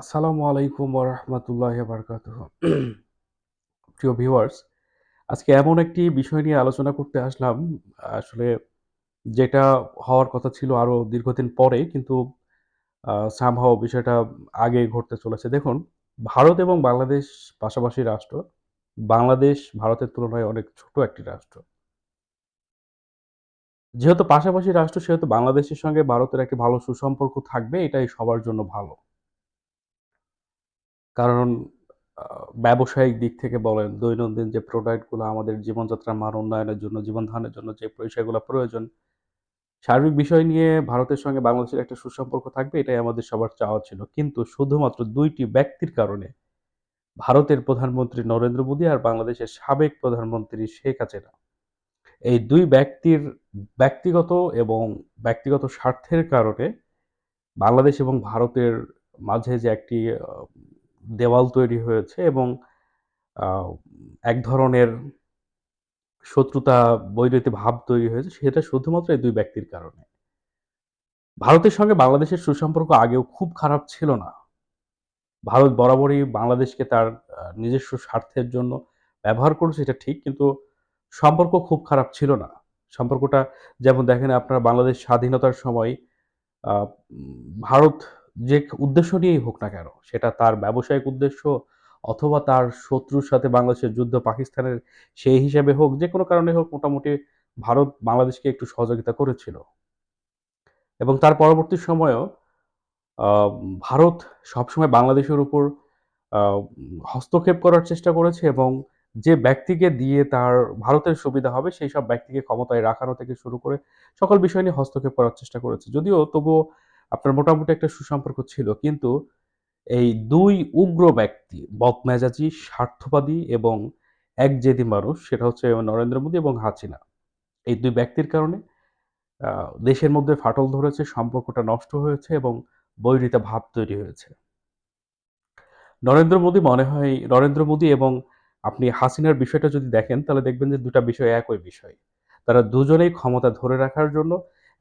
আসসালামু আলাইকুম ওয়া রাহমাতুল্লাহি ওয়া বারাকাতুহু। প্রিয় ভিউয়ার্স, আজকে এমন একটি বিষয় নিয়ে আলোচনা করতে আসলাম, আসলে যেটা হওয়ার কথা ছিল আরো দীর্ঘদিন পরে, কিন্তু সামহাউ বিষয়টা আগে ঘটতে চলেছে। দেখুন, ভারত এবং বাংলাদেশ পাশাপাশি রাষ্ট্র। বাংলাদেশ ভারতের তুলনায় অনেক ছোট একটি রাষ্ট্র। যেহেতু পাশাপাশি রাষ্ট্র, সেহেতু বাংলাদেশের সঙ্গে ভারতের একটি ভালো সুসম্পর্ক থাকবে, এটাই সবার জন্য ভালো। কারণ আ ব্যবসায়িক দিক থেকে বলেন, দৈনন্দিন যে প্রোডাক্ট গুলা আমাদের জীবনযাত্রার মান উন্নয়নের জন্য, জীবন ধারণের জন্য যে বিষয়গুলা প্রয়োজন, সার্বিক বিষয় নিয়ে ভারতের সঙ্গে বাংলাদেশের একটা সুসম্পর্ক থাকবে, এটাই আমাদের সবার চাওয়া ছিল। কিন্তু শুধুমাত্র ২ টি ব্যক্তির কারণে, ভারতের প্রধানমন্ত্রী নরেন্দ্র মোদি আর বাংলাদেশের সাবেক প্রধানমন্ত্রী শেখ হাসিনা, এই ২ ব্যক্তির ব্যক্তিগত এবং ব্যক্তিগত স্বার্থের কারণে বাংলাদেশ এবং ভারতের মাঝে যে একটি দেওয়াল তৈরি হয়েছে এবং আ এক ধরনের শত্রুতা, বৈরিতি ভাব তৈরি হয়েছে, সেটা শুধুমাত্র এই ২ ব্যক্তির কারণে। ভারতের সঙ্গে বাংলাদেশের সুসম্পর্ক আগেও খুব খারাপ ছিল না। ভারত বরাবরই বাংলাদেশকে তার নিজস্ব স্বার্থের জন্য ব্যবহার করেছে, এটা ঠিক। কিন্তু সম্পর্ক খুব খারাপ ছিল না। সম্পর্কটা, যেমন দেখেন, আপনার বাংলাদেশ স্বাধীনতার সময় আ ভারত যে উদ্দেশ্য নিয়েই হোক না কেন, সেটা তার ব্যবসায়িক উদ্দেশ্য অথবা তার শত্রুর সাথে বাংলাদেশের যুদ্ধ পাকিস্তানের সেই হিসেবে হোক, যেকোনো কারণে হোক, মোটামুটি ভারত বাংলাদেশকে একটু সহযোগিতা করেছিল। এবং তার পরবর্তী সময়েও আ ভারত সবসময় বাংলাদেশের উপর আ হস্তক্ষেপ করার চেষ্টা করেছে এবং যে ব্যক্তিকে দিয়ে তার ভারতের সুবিধা হবে, সেইসব ব্যক্তিকে ক্ষমতায় রাখানো থেকে শুরু করে সকল বিষয় নিয়ে হস্তক্ষেপ করার চেষ্টা করেছে। যদিও তবুও আপনার মোটামুটি একটা সুসম্পর্ক ছিল। কিন্তু এই ২ উগ্র ব্যক্তি, বদমেজাজি, স্বার্থবাদী এবং একজেদি মানুষ, সেটা হচ্ছে নরেন্দ্র মোদি এবং হাসিনা। এই ২ ব্যক্তির কারণে আ দেশের মধ্যে ফাটল ধরেছে, সম্পর্কটা নষ্ট হয়েছে এবং বৈরিতা ভাব তৈরি হয়েছে। নরেন্দ্র মোদি এবং আপনি হাসিনার বিষয়টা যদি দেখেন, তাহলে দেখবেন যে ২ টা বিষয় একই বিষয়। তারা দুজনেই ক্ষমতা ধরে রাখার জন্য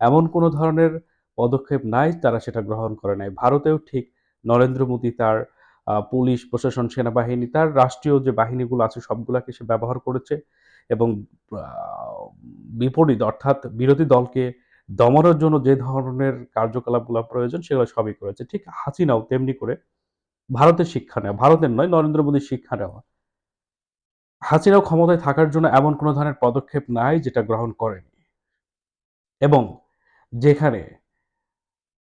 এমন কোন ধরনের পদক্ষেপ নাই, তারা সেটা গ্রহণ করে নাই। ভারতেও ঠিক নরেন্দ্র মোদি তার পুলিশ, প্রশাসন, সেনাবাহিনী, তার রাষ্ট্রীয় যে বাহিনীগুলো আছে সবগুলাকে সে ব্যবহার করেছে এবং আ বিপরীত, অর্থাৎ বিরোধী দলকে দমানোর জন্য যে ধরনের কার্যকলাপগুলা প্রয়োজন, সেগুলো সবই করেছে। ঠিক হাসিনাও তেমনি করে ভারতের শিক্ষা নেওয়া, ভারতের নয়, নরেন্দ্র মোদির শিক্ষা নেওয়া। হাসিনাও ক্ষমতায় থাকার জন্য এমন কোন ধরনের পদক্ষেপ নাই যেটা গ্রহণ করেনি। এবং যেখানে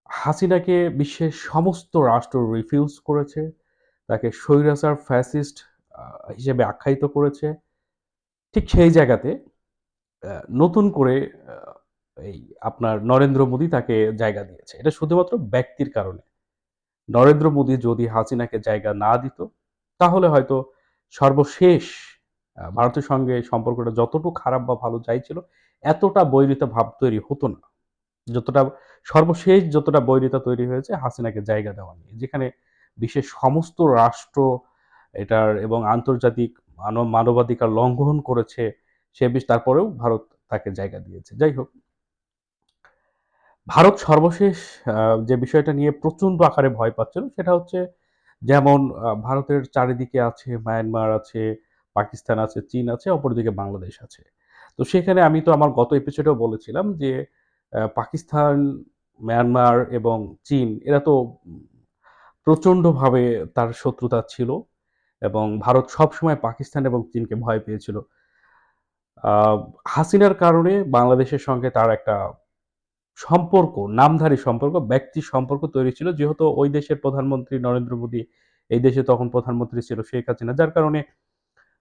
হাসিনাকে বিশ্বের সমস্ত রাষ্ট্র রিফিউজ করেছে, তাকে স্বৈরাচার, ফ্যাসিস্ট আ হিসেবে আখ্যায়িত করেছে। ঠিক সেই জায়গাতে নতুন করে আ এই আপনার নরেন্দ্র মোদি তাকে জায়গা দিয়েছে। এটা শুধুমাত্র ব্যক্তির কারণে। নরেন্দ্র মোদি যদি হাসিনাকে জায়গা না দিত, তাহলে হয়তো সর্বশেষ ভারতের সঙ্গে সম্পর্কটা যতটুকু খারাপ বা ভালো যাই ছিল, এতটা বৈরিতা ভাব তৈরি হতো না। যতটা সর্বশেষ যতটা বৈরিতা তৈরি হয়েছে হাসিনাকে জায়গা দেওয়া নিয়ে। যেখানে বিশ্বের সমস্ত রাষ্ট্র এটার এবং আন্তর্জাতিক মানবাধিকার লঙ্ঘন করেছে, তারপরেও ভারত তাকে জায়গা দিয়েছে। যাই হোক, ভারত সর্বশেষ আ যে বিষয়টা নিয়ে প্রচন্ড আকারে ভয় পাচ্ছিল, সেটা হচ্ছে, যেমন ভারতের চারিদিকে আছে মায়ানমার আছে, পাকিস্তান আছে, চীন আছে, অপরদিকে বাংলাদেশ আছে। তো সেখানে আমি তো আমার গত এপিসোডেও বলেছিলাম যে পাকিস্তান, মায়ানমার এবং চীন, এরা তো প্রচন্ডভাবে তার শত্রুতা ছিল এবং ভারত সবসময় পাকিস্তান এবং চীনকে ভয় পেয়েছিল। আ হাসিনার কারণে বাংলাদেশের সঙ্গে তার একটা সম্পর্ক, নামধারী সম্পর্ক, ব্যক্তির সম্পর্ক তৈরি ছিল। যেহেতু ওই দেশের প্রধানমন্ত্রী নরেন্দ্র মোদি, এই দেশে তখন প্রধানমন্ত্রী ছিল শেখ হাসিনা। যার কারণে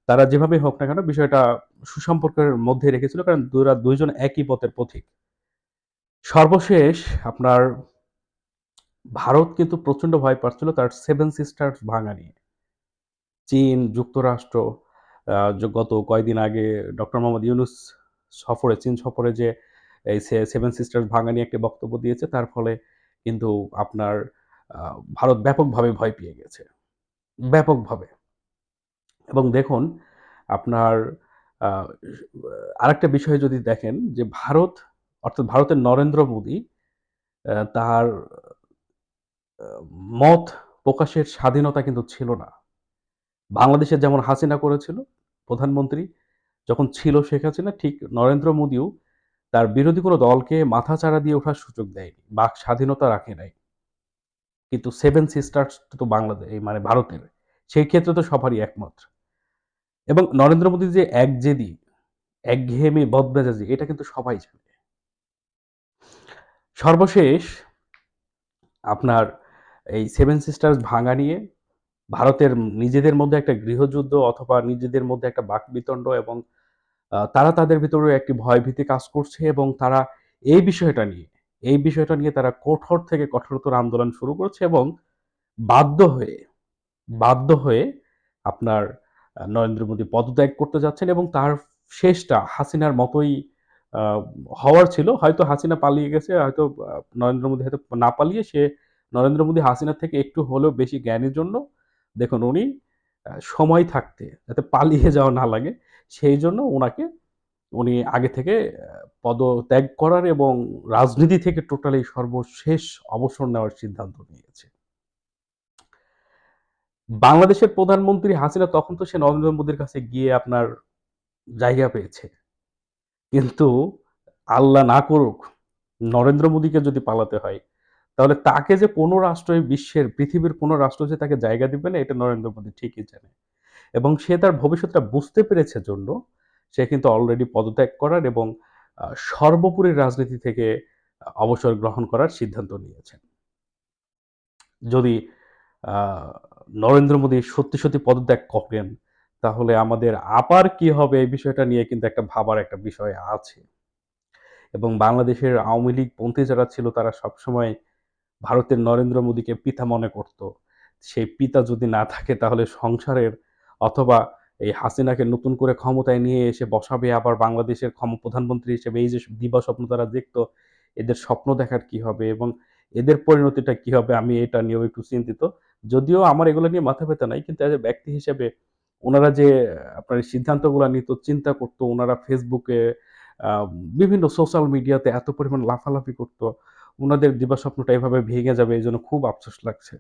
তারা যেভাবেই হোক না কেন বিষয়টা সুসম্পর্কের মধ্যে রেখেছিল। কারণ ২ জন একই পথের পথিক। সর্বশেষ আপনার ভারত কিন্তু প্রচন্ড ভয় পাচ্ছিল তার সেভেন সিস্টারস ভাঙা নিয়ে। চীন, যুক্তরাষ্ট্র, গত কয়েকদিন আগে ডক্টর মোহাম্মদ ইউনূস চীন সফরে যে এই সেভেন সিস্টার্স ভাঙা নিয়ে একটি বক্তব্য দিয়েছে, তার ফলে কিন্তু আপনার আ ভারত ব্যাপকভাবে ভয় পেয়ে গেছে। ব্যাপকভাবে। এবং দেখুন, আপনার আ আরেকটা বিষয় যদি দেখেন যে ভারত, অর্থাৎ ভারতের নরেন্দ্র মোদি তার আ মত প্রকাশের স্বাধীনতা কিন্তু ছিল না। বাংলাদেশে যেমন হাসিনা করেছিল প্রধানমন্ত্রী যখন ছিল শেখ হাসিনা, ঠিক নরেন্দ্র মোদিও তার বিরোধী কোনো দলকে মাথাচাড়া দিয়ে ওঠার সুযোগ দেয়নি। বাক স্বাধীনতা রাখে নাই। কিন্তু সেভেন সিস্টার্স তো এই মানে ভারতের। সেই ক্ষেত্রে তো সবারই একমত। এবং নরেন্দ্র মোদী যে একজেদী, একঘেয়েমি, বদমেজাজি এটা কিন্তু সবাই জানে। সর্বশেষ আপনার এই সেভেন সিস্টার্স ভাঙা নিয়ে ভারতের নিজেদের মধ্যে একটা গৃহযুদ্ধ অথবা নিজেদের মধ্যে একটা বাকবিতণ্ড এবং তারা তাদের ভিতরে একটি ভয়ভীতি কাজ করছে এবং তারা এই বিষয়টা নিয়ে এই বিষয়টা নিয়ে তারা কঠোর থেকে কঠোরতর আন্দোলন শুরু করছে এবং বাধ্য হয়ে বাধ্য হয়ে আপনার নরেন্দ্র মোদী পদত্যাগ করতে যাচ্ছেন এবং তার শেষটা হাসিনার মতোই আ হওয়ার ছিল। হয়তো হাসিনা পালিয়ে গেছে, হয়তো নরেন্দ্র মোদী হয়তো না পালিয়ে নরেন্দ্র মোদী হাসিনার থেকে একটু হলেও বেশি জ্ঞানীর জন্য দেখুন উনি সময় থাকতে যাতে পালিয়ে যাওয়া না লাগে, সেইজন্য উনি আগে থেকে পদত্যাগ করার এবং রাজনীতি থেকে টোটালি সর্বশেষ অবসর নেওয়ার সিদ্ধান্ত নিয়েছে। বাংলাদেশের প্রধানমন্ত্রী হাসিনা তখন তো সে নরেন্দ্র মোদীর কাছে গিয়ে আপনার জায়গা পেয়েছে। কিন্তু আল্লাহ না করুক নরেন্দ্র মোদীকে যদি পালাতে হয়, তাহলে তাকে যে কোনো রাষ্ট্রই বিশ্বের পৃথিবীর কোনো রাষ্ট্র যে তাকে জায়গা দিবে না এটা নরেন্দ্র মোদী ঠিকই জানে। এবং সে তার ভবিষ্যৎটা বুঝতে পেরেছে জন্য সে কিন্তু অলরেডি পদত্যাগ করার এবং সর্বোপরি রাজনীতি থেকে অবসর গ্রহণ করার সিদ্ধান্ত নিয়েছেন। যদি আ নরেন্দ্র মোদী সত্যি, সত্যি পদত্যাগ করেন, তাহলে আমাদের আবার কি হবে এই বিষয়টা নিয়ে কিন্তু একটা ভাবার একটা বিষয় আছে। এবং বাংলাদেশের আওয়ামী লীগপন্থী যারা ছিল তারা সবসময় ভারতের নরেন্দ্র মোদীকে পিতা মনে করত। সেই পিতা যদি না থাকে তাহলে সংসারের অথবা এই হাসিনাকে নতুন করে ক্ষমতায় নিয়ে এসে বসাবে আবার বাংলাদেশের প্রধানমন্ত্রী হিসেবে এই যে দিবাস্বপ্ন তারা দেখত, এদের স্বপ্ন দেখার কি হবে এবং এদের পরিণতিটা কি হবে আমি এটা নিয়েও একটু চিন্তিত। যদিও আমার এগুলো নিয়ে মাথা ব্যথা নাই। কিন্তু এজ এ ব্যক্তি হিসেবে উনারা যে আপনার এই সিদ্ধান্তগুলা নিত, চিন্তা করত, উনারা ফেসবুকে আ বিভিন্ন সোশ্যাল মিডিয়াতে এত পরিমাণ লাফালাফি করত। উনাদের দিবাস্বপ্নটা এভাবে ভেঙে যাবে এজন্য খুব আফসোস লাগছে।